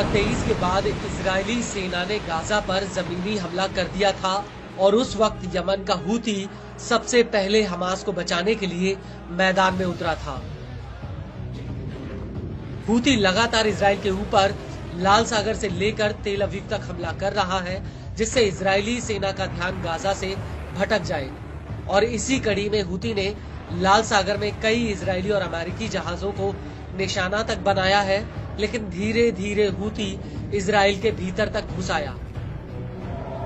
2023 के बाद इजरायली सेना ने गाजा पर जमीनी हमला कर दिया था और उस वक्त यमन का हूती सबसे पहले हमास को बचाने के लिए मैदान में उतरा था। हूती लगातार इजराइल के ऊपर लाल सागर से लेकर तेल अवीव तक हमला कर रहा है, जिससे इजरायली सेना का ध्यान गाजा से भटक जाए। और इसी कड़ी में हूती ने लाल सागर में कई इजरायली और अमेरिकी जहाजों को निशाना तक बनाया है, लेकिन धीरे धीरे हूती इजराइल के भीतर तक घुस आया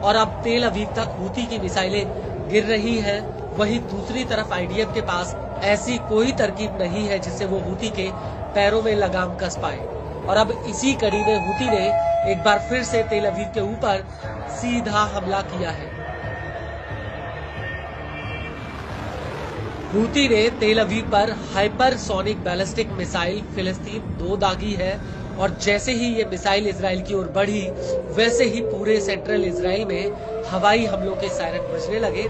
और अब तेल अवीव तक हूती की मिसाइलें गिर रही हैं। वहीं दूसरी तरफ आईडीएफ के पास ऐसी कोई तरकीब नहीं है जिससे वो हूती के पैरों में लगाम कस पाए। और अब इसी कड़ी में हूती ने एक बार फिर से तेल अवीव के ऊपर सीधा हमला किया है। हूती ने तेल अवीव पर हाइपरसोनिक बैलिस्टिक मिसाइल फिलिस्तीन 2 दागी है और जैसे ही ये मिसाइल इजराइल की ओर बढ़ी, वैसे ही पूरे सेंट्रल इजराइल में हवाई हमलों के सायरन बजने लगे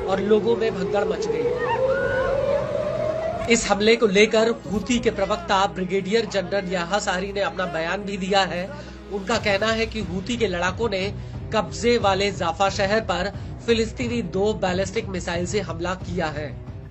और लोगों में भगदड़ मच गई। इस हमले को लेकर हूती के प्रवक्ता ब्रिगेडियर जनरल याह्या सारी ने अपना बयान भी दिया है। उनका कहना है कि हूती के लड़ाकों ने कब्जे वाले जाफा शहर पर फिलिस्तीनी 2 बैलिस्टिक मिसाइल से हमला किया है।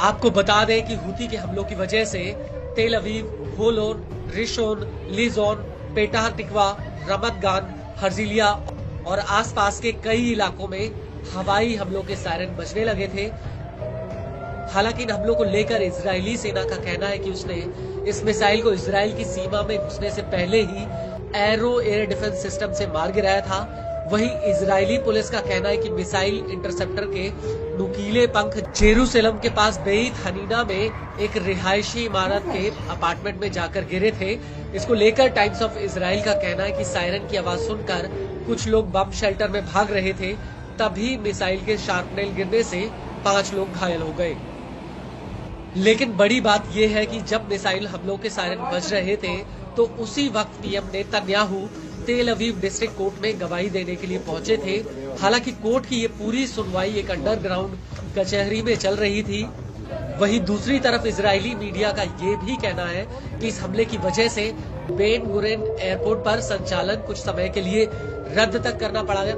आपको बता दें कि हूती के हमलों की वजह से तेल अवीव, होलोन, रिशोन, लिजोन, पेटाह टिकवा, रमत गान, हर्जिलिया और आसपास के कई इलाकों में हवाई हमलों के सायरन बजने लगे थे। हालांकि इन हमलों को लेकर इजरायली सेना का कहना है कि उसने इस मिसाइल को इजराइल की सीमा में घुसने से पहले ही एरो एयर डिफेंस सिस्टम से मार गिराया था। वहीं इजरायली पुलिस का कहना है कि मिसाइल इंटरसेप्टर के नुकीले पंख जेरूसलम के पास बेइत हनीना में एक रिहायशी इमारत के अपार्टमेंट में जाकर गिरे थे। इसको लेकर टाइम्स ऑफ इजराइल का कहना है कि सायरन की आवाज सुनकर कुछ लोग बम शेल्टर में भाग रहे थे, तभी मिसाइल के शार्पनेल गिरने से 5 लोग घायल हो गए। लेकिन बड़ी बात यह है कि जब मिसाइल हमलों के सायरन बज रहे थे तो उसी वक्त पीएम नेतन्याहू तेल अवीव डिस्ट्रिक्ट कोर्ट में गवाही देने के लिए पहुंचे थे। हालांकि कोर्ट की ये पूरी सुनवाई एक अंडरग्राउंड कचहरी में चल रही थी। वहीं दूसरी तरफ इजरायली मीडिया का ये भी कहना है कि इस हमले की वजह से बेन गुरेन एयरपोर्ट पर संचालन कुछ समय के लिए रद्द तक करना पड़ा है।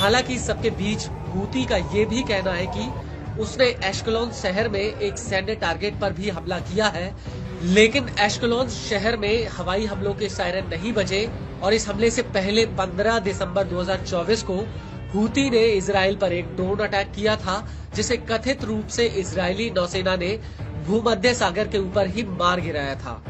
हालांकि इस सबके बीच हूती का ये भी कहना है कि उसने एश्केलोन शहर में एक सैन्य टारगेट पर भी हमला किया है, लेकिन एश्केलोन शहर में हवाई हमलों के सायरन नहीं बजे और इस हमले से पहले 15 दिसंबर 2024 को हूती ने इजराइल पर एक ड्रोन अटैक किया था, जिसे कथित रूप से इजरायली नौसेना ने भूमध्य सागर के ऊपर ही मार गिराया था।